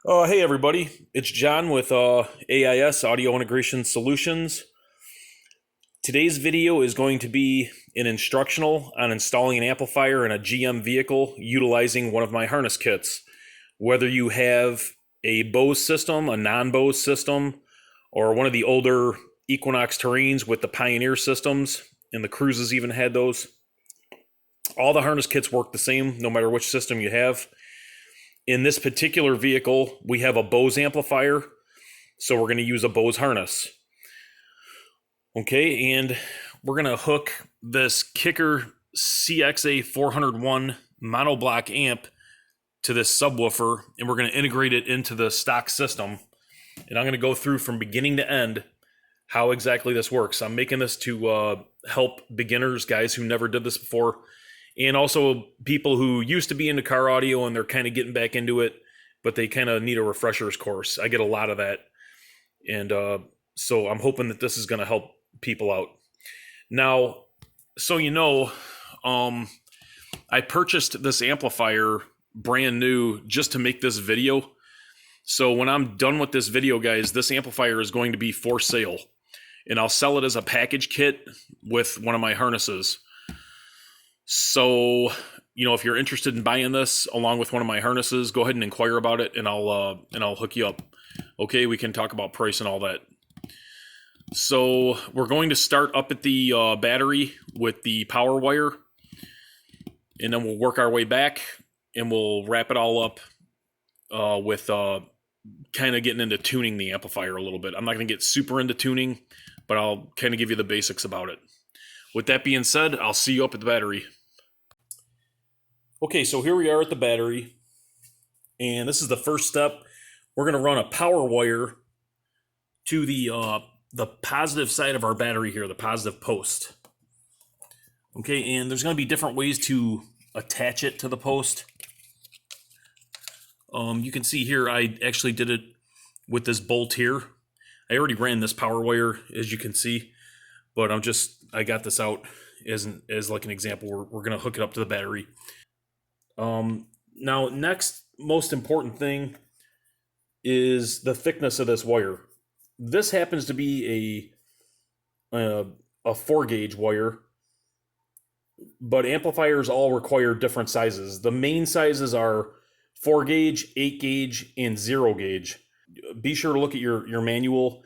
Hey everybody, it's John with AIS Audio Integration Solutions. Today's video is going to be an instructional on installing an amplifier in a GM vehicle utilizing one of my harness kits. Whether you have a Bose system, a non-Bose system, or one of the older Equinox Terrains with the Pioneer systems, and the Cruises even had those, all the harness kits work the same no matter which system you have. In this particular vehicle, we have a Bose amplifier, so we're going to use a Bose harness. Okay, and we're going to hook this Kicker CXA 401 monoblock amp to this subwoofer, and we're going to integrate it into the stock system. And I'm going to go through from beginning to end how exactly this works. I'm making this to help beginners, guys who never did this before, and also people who used to be into car audio and they're kind of getting back into it, but they kind of need a refresher's course. I get a lot of that. And so I'm hoping that this is going to help people out. Now, so I purchased this amplifier brand new just to make this video. So when I'm done with this video, guys, this amplifier is going to be for sale. And I'll sell it as a package kit with one of my harnesses. So, if you're interested in buying this along with one of my harnesses, go ahead and inquire about it, and I'll hook you up. Okay, we can talk about price and all that. So we're going to start up at the battery with the power wire, and then we'll work our way back, and we'll wrap it all up with kind of getting into tuning the amplifier a little bit. I'm not going to get super into tuning, but I'll kind of give you the basics about it. With that being said, I'll see you up at the battery. Okay, so here we are at the battery, and this is the first step. We're going to run a power wire to the positive side of our battery here, the positive post. Okay, and there's going to be different ways to attach it to the post. You can see here I actually did it with this bolt here. I already ran this power wire, as you can see, but I got this out as like an example. We're going to hook it up to the battery. Now, next most important thing is the thickness of this wire. This happens to be a 4-gauge wire, but amplifiers all require different sizes. The main sizes are 4-gauge, 8-gauge, and 0-gauge. Be sure to look at your manual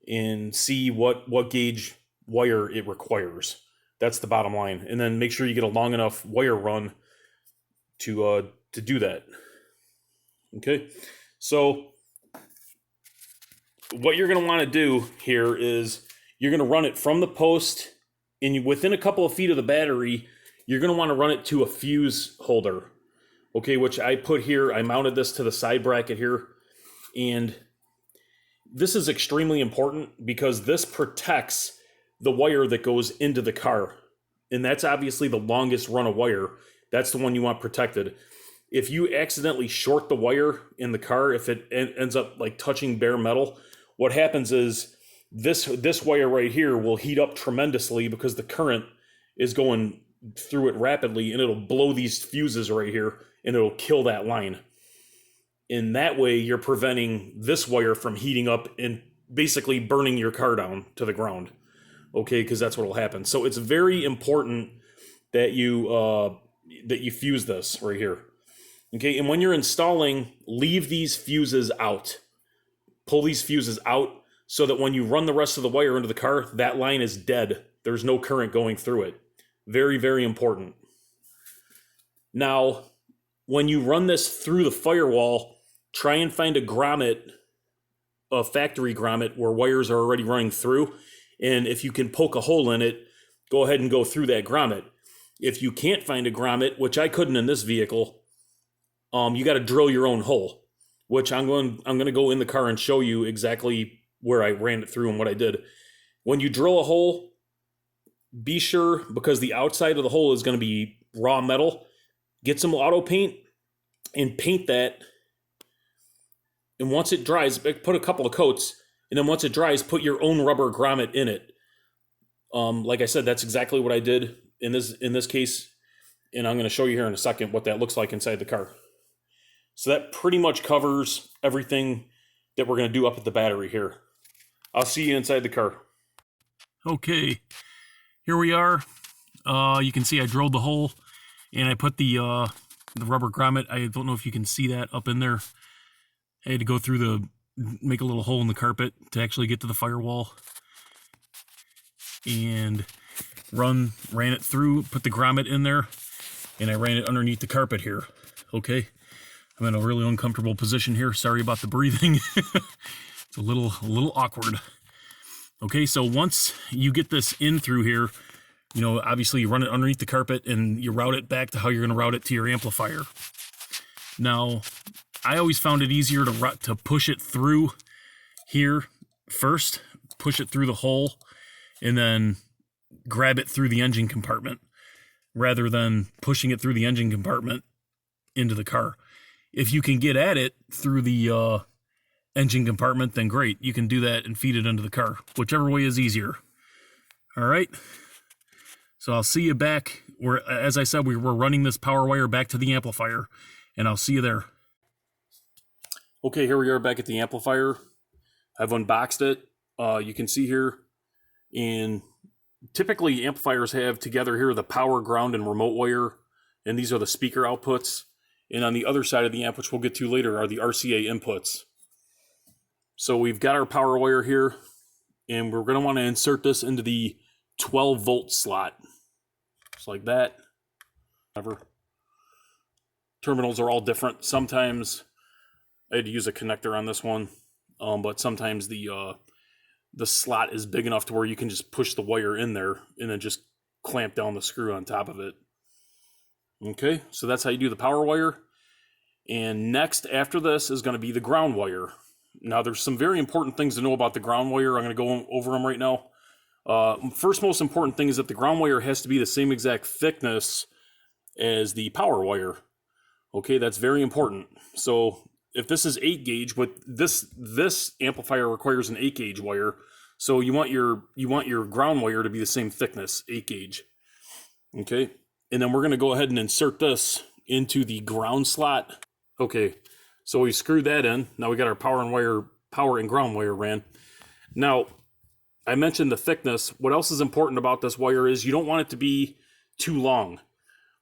and see what gauge wire it requires. That's the bottom line. And then make sure you get a long enough wire run to do that. Okay, so what you're going to want to do here is you're going to run it from the post, and within a couple of feet of the battery, you're going to want to run it to a fuse holder. Okay, which I put here. I mounted this to the side bracket here, and this is extremely important because this protects the wire that goes into the car, and that's obviously the longest run of wire. That's the one you want protected. If you accidentally short the wire in the car, if it ends up like touching bare metal, what happens is this wire right here will heat up tremendously because the current is going through it rapidly, and it'll blow these fuses right here, and it'll kill that line. In that way, you're preventing this wire from heating up and basically burning your car down to the ground. Okay, because that's what will happen. So it's very important that you fuse this right here. Okay, and when you're installing, leave these fuses out. Pull these fuses out so that when you run the rest of the wire into the car, that line is dead. There's no current going through it. Very, very important. Now, when you run this through the firewall, try and find a grommet, a factory grommet where wires are already running through. And if you can poke a hole in it, go ahead and go through that grommet. If you can't find a grommet, which I couldn't in this vehicle, you got to drill your own hole, which I'm going to go in the car and show you exactly where I ran it through and what I did. When you drill a hole, be sure, because the outside of the hole is going to be raw metal, get some auto paint and paint that. And once it dries, put a couple of coats, and then once it dries, put your own rubber grommet in it. Like I said, that's exactly what I did in this case, and I'm going to show you here in a second what that looks like inside the car. So that pretty much covers everything that we're going to do up at the battery here. I'll see you inside the car. Okay, here we are. You can see I drilled the hole and I put the rubber grommet. I don't know if you can see that up in there. I had to go through make a little hole in the carpet to actually get to the firewall. And ran it through, put the grommet in there, and I ran it underneath the carpet here. Okay, I'm in a really uncomfortable position here. Sorry about the breathing. It's a little awkward. Okay, so once you get this in through here, you know, obviously you run it underneath the carpet and you route it back to how you're going to route it to your amplifier. Now, I always found it easier to push it through here first, push it through the hole, and then grab it through the engine compartment, rather than pushing it through the engine compartment into the car. If you can get at it through the engine compartment, then great. You can do that and feed it into the car, whichever way is easier. All right. So I'll see you back where, as I said, we're running this power wire back to the amplifier, and I'll see you there. Okay, here we are back at the amplifier. I've unboxed it. You can see here, and typically amplifiers have together here the power, ground, and remote wire, and these are the speaker outputs. And on the other side of the amp, which we'll get to later, are the RCA inputs. So we've got our power wire here, and we're going to want to insert this into the 12-volt slot. Just like that. Whatever. Terminals are all different. Sometimes I had to use a connector on this one, but sometimes the slot is big enough to where you can just push the wire in there and then just clamp down the screw on top of it. Okay, so that's how you do the power wire. And next after this is going to be the ground wire. Now there's some very important things to know about the ground wire. I'm going to go over them right now. First most important thing is that the ground wire has to be the same exact thickness as the power wire. Okay, that's very important. So if this is 8 gauge, but this amplifier requires an 8 gauge wire, so you want your ground wire to be the same thickness, 8 gauge. Okay, and then we're going to go ahead and insert this into the ground slot. Okay, so we screwed that in. Now we got our power and ground wire ran. Now I mentioned the thickness. What else is important about this wire is you don't want it to be too long.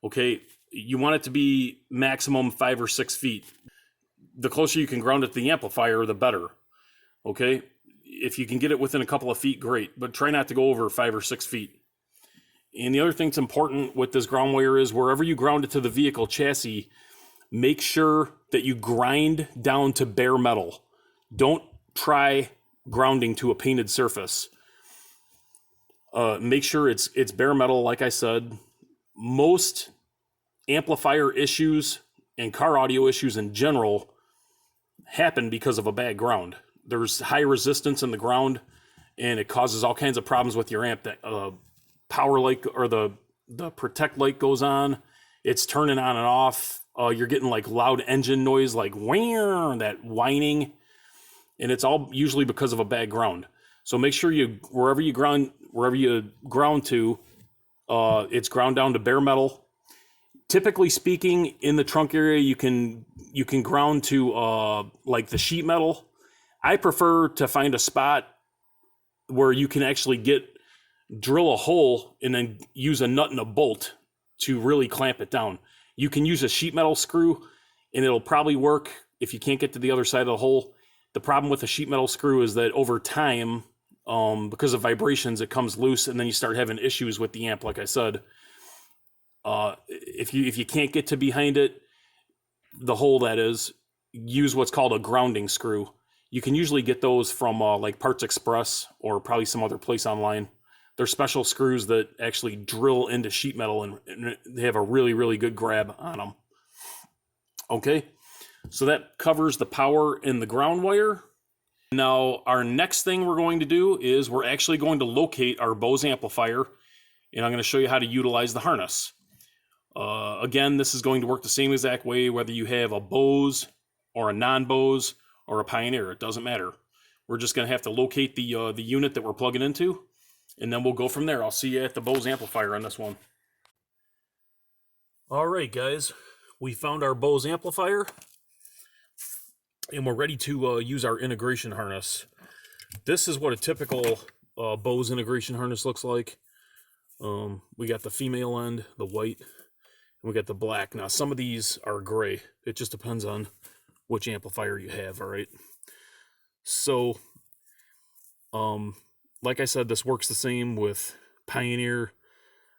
Okay, you want it to be maximum 5 or 6 feet. The closer you can ground it to the amplifier, the better. Okay, if you can get it within a couple of feet, great, but try not to go over 5 or 6 feet. And the other thing that's important with this ground wire is wherever you ground it to the vehicle chassis, make sure that you grind down to bare metal. Don't try grounding to a painted surface. Make sure it's bare metal. Like I said, most amplifier issues and car audio issues in general happen because of a bad ground. There's high resistance in the ground, and it causes all kinds of problems with your amp. That power light or the protect light goes on, it's turning on and off. You're getting like loud engine noise, like whang, that whining, and it's all usually because of a bad ground. So make sure wherever you ground to, it's ground down to bare metal. Typically speaking, in the trunk area, you can ground to like the sheet metal. I prefer to find a spot where you can actually drill a hole and then use a nut and a bolt to really clamp it down. You can use a sheet metal screw and it'll probably work if you can't get to the other side of the hole. The problem with a sheet metal screw is that over time, because of vibrations, it comes loose and then you start having issues with the amp, like I said. If you can't get to behind it, the hole that is, use what's called a grounding screw. You can usually get those from like Parts Express or probably some other place online. They're special screws that actually drill into sheet metal and they have a really, really good grab on them. Okay, so that covers the power and the ground wire. Now, our next thing we're going to do is we're actually going to locate our Bose amplifier, and I'm going to show you how to utilize the harness. Again, this is going to work the same exact way whether you have a Bose or a non-Bose or a Pioneer. It doesn't matter. We're just going to have to locate the unit that we're plugging into, and then we'll go from there. I'll see you at the Bose amplifier on this one. All right, guys. We found our Bose amplifier. and we're ready to use our integration harness. This is what a typical Bose integration harness looks like. We got the female end, the white, and we got the black. Now some of these are gray. It just depends on which amplifier you have, all right? So, like I said, this works the same with Pioneer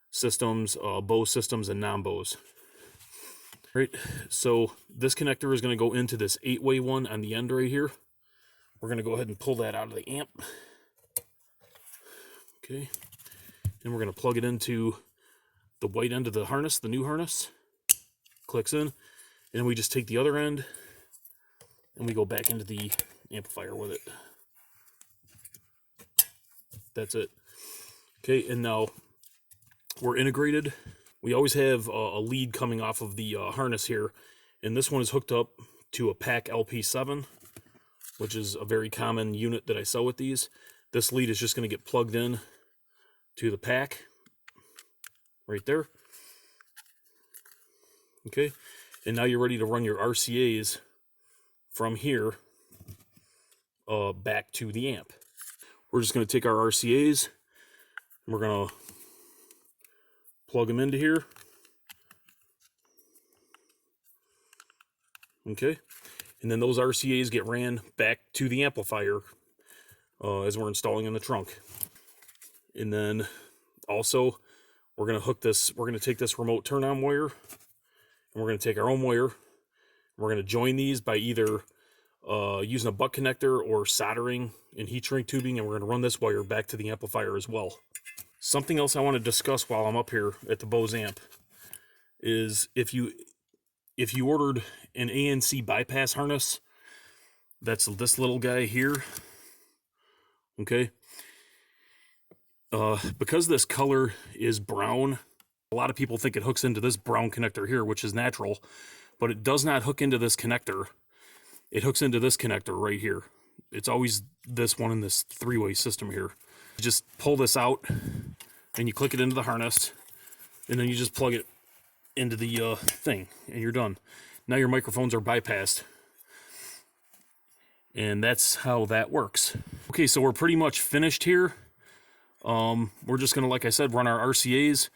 systems, Bose systems, and non-Bose. Right, so this connector is going to go into this 8-way one on the end right here. We're going to go ahead and pull that out of the amp. Okay, and we're going to plug it into the white end of the harness, the new harness. Clicks in, and then we just take the other end and we go back into the amplifier with it. That's it. Okay, and now we're integrated. We always have a lead coming off of the harness here, and this one is hooked up to a PAC LP7, which is a very common unit that I sell with these. This lead is just going to get plugged in to the PAC right there. Okay, and now you're ready to run your RCAs from here back to the amp. We're just going to take our RCAs and we're going to plug them into here. Okay, and then those RCAs get ran back to the amplifier as we're installing in the trunk. And then also we're going to hook this, we're going to take this remote turn on wire and we're going to take our own wire. We're going to join these by either using a butt connector or soldering and heat shrink tubing, and we're going to run this wire back to the amplifier as well. Something else I want to discuss while I'm up here at the Bose amp is if you ordered an ANC bypass harness, that's this little guy here, okay? Because this color is brown, a lot of people think it hooks into this brown connector here, which is natural, but it does not hook into this connector. It hooks into this connector right here. It's always this one in this 3-way system here. You just pull this out and you click it into the harness, and then you just plug it into the thing, and you're done. Now your microphones are bypassed, and that's how that works. Okay, so we're pretty much finished here. We're just gonna, like I said, run our RCAs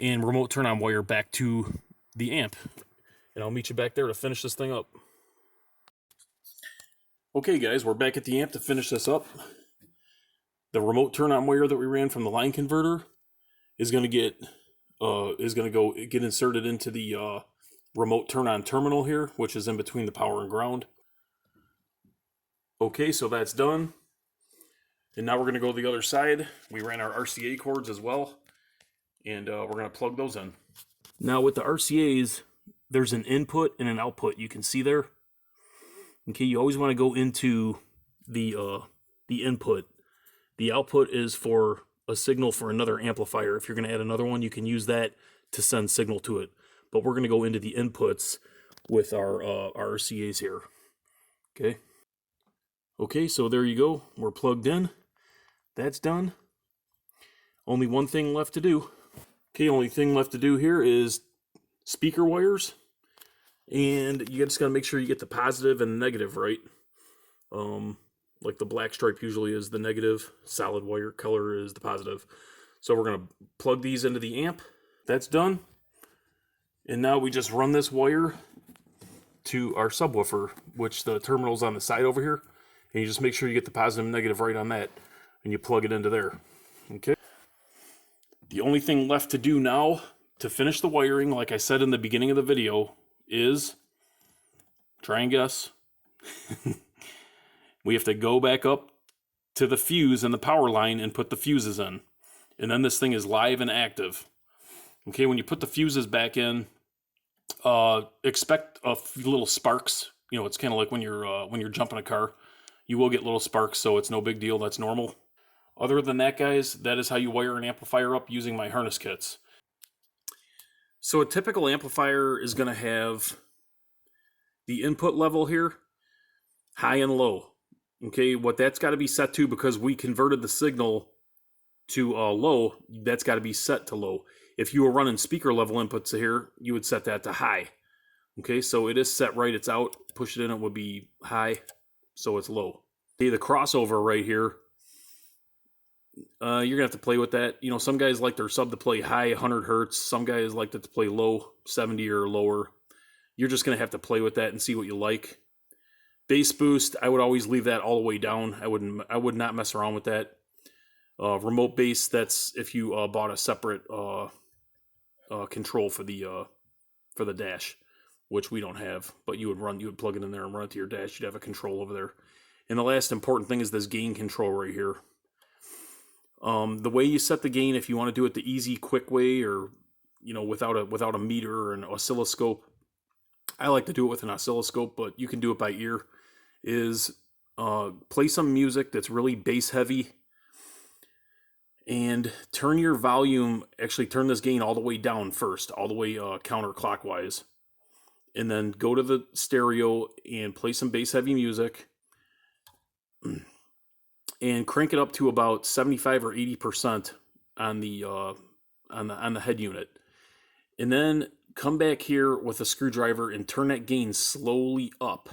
and remote turn on wire back to the amp, and I'll meet you back there to finish this thing up. Okay guys, we're back at the amp to finish this up. The remote turn on wire that we ran from the line converter is going to get inserted into the remote turn on terminal here, which is in between the power and ground. Okay, so that's done. And now we're going to go to the other side. We ran our RCA cords as well, and we're going to plug those in. Now with the RCAs, there's an input and an output. You can see there. Okay, you always want to go into the input. The output is for a signal for another amplifier. If you're going to add another one, you can use that to send signal to it. But we're going to go into the inputs with our RCAs here. Okay. Okay, so there you go. We're plugged in. That's done. Only one thing left to do. Okay, only thing left to do here is speaker wires. And you just got to make sure you get the positive and the negative right. Like the black stripe usually is the negative, solid wire color is the positive. So we're going to plug these into the amp. That's done. And now we just run this wire to our subwoofer, which the terminal's on the side over here. And you just make sure you get the positive and negative right on that, and you plug it into there. Okay. The only thing left to do now to finish the wiring, like I said in the beginning of the video, is, try and guess, we have to go back up to the fuse and the power line and put the fuses in. And then this thing is live and active. Okay, when you put the fuses back in, expect a few little sparks. You know, it's kind of like when you're jumping a car. You will get little sparks, so it's no big deal. That's normal. Other than that, guys, that is how you wire an amplifier up using my harness kits. So a typical amplifier is going to have the input level here, high and low. Okay, what that's got to be set to, because we converted the signal to low, that's got to be set to low. If you were running speaker level inputs here, you would set that to high. Okay, so it is set right, it's out. push it in, it would be high, so it's low. Okay, the crossover right here, you're gonna have to play with that. You know, some guys like their sub to play high 100 hertz. Some guys like it to play low 70 or lower. You're just gonna have to play with that and see what you like. Bass boost, I would always leave that all the way down. I would not mess around with that. Remote bass, that's if you bought a separate control for the dash, which we don't have. But you would plug it in there and run it to your dash. You'd have a control over there. And the last important thing is this gain control right here. The way you set the gain, if you want to do it the easy, quick way, or without a meter or an oscilloscope, I like to do it with an oscilloscope, but you can do it by ear. Is play some music that's really bass heavy, and turn your volume. Actually, turn this gain all the way down first, all the way counterclockwise, and then go to the stereo and play some bass heavy music. And crank it up to about 75 or 80% on the head unit, and then come back here with a screwdriver and turn that gain slowly up.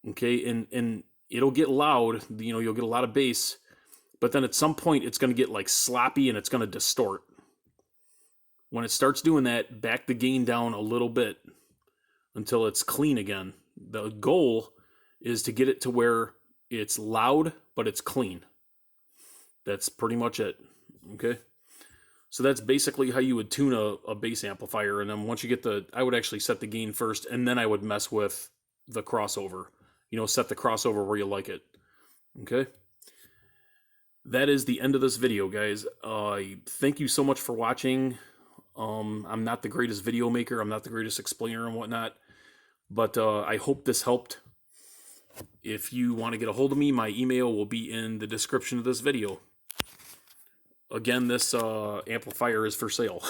Okay, and it'll get loud. You'll get a lot of bass, but then at some point it's going to get like sloppy and it's going to distort. When it starts doing that, back the gain down a little bit until it's clean again. The goal is to get it to where it's loud, but it's clean. That's pretty much it. Okay. So that's basically how you would tune a bass amplifier. And then once you get I would actually set the gain first, and then I would mess with the crossover. Set the crossover where you like it. Okay. That is the end of this video, guys. Thank you so much for watching. I'm not the greatest video maker. I'm not the greatest explainer and whatnot, but I hope this helped. If you want to get a hold of me, my email will be in the description of this video. Again, this amplifier is for sale.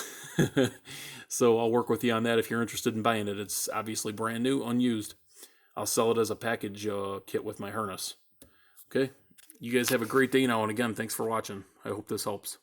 So I'll work with you on that if you're interested in buying it. It's obviously brand new, unused. I'll sell it as a package kit with my harness. Okay? You guys have a great day now, and again, thanks for watching. I hope this helps.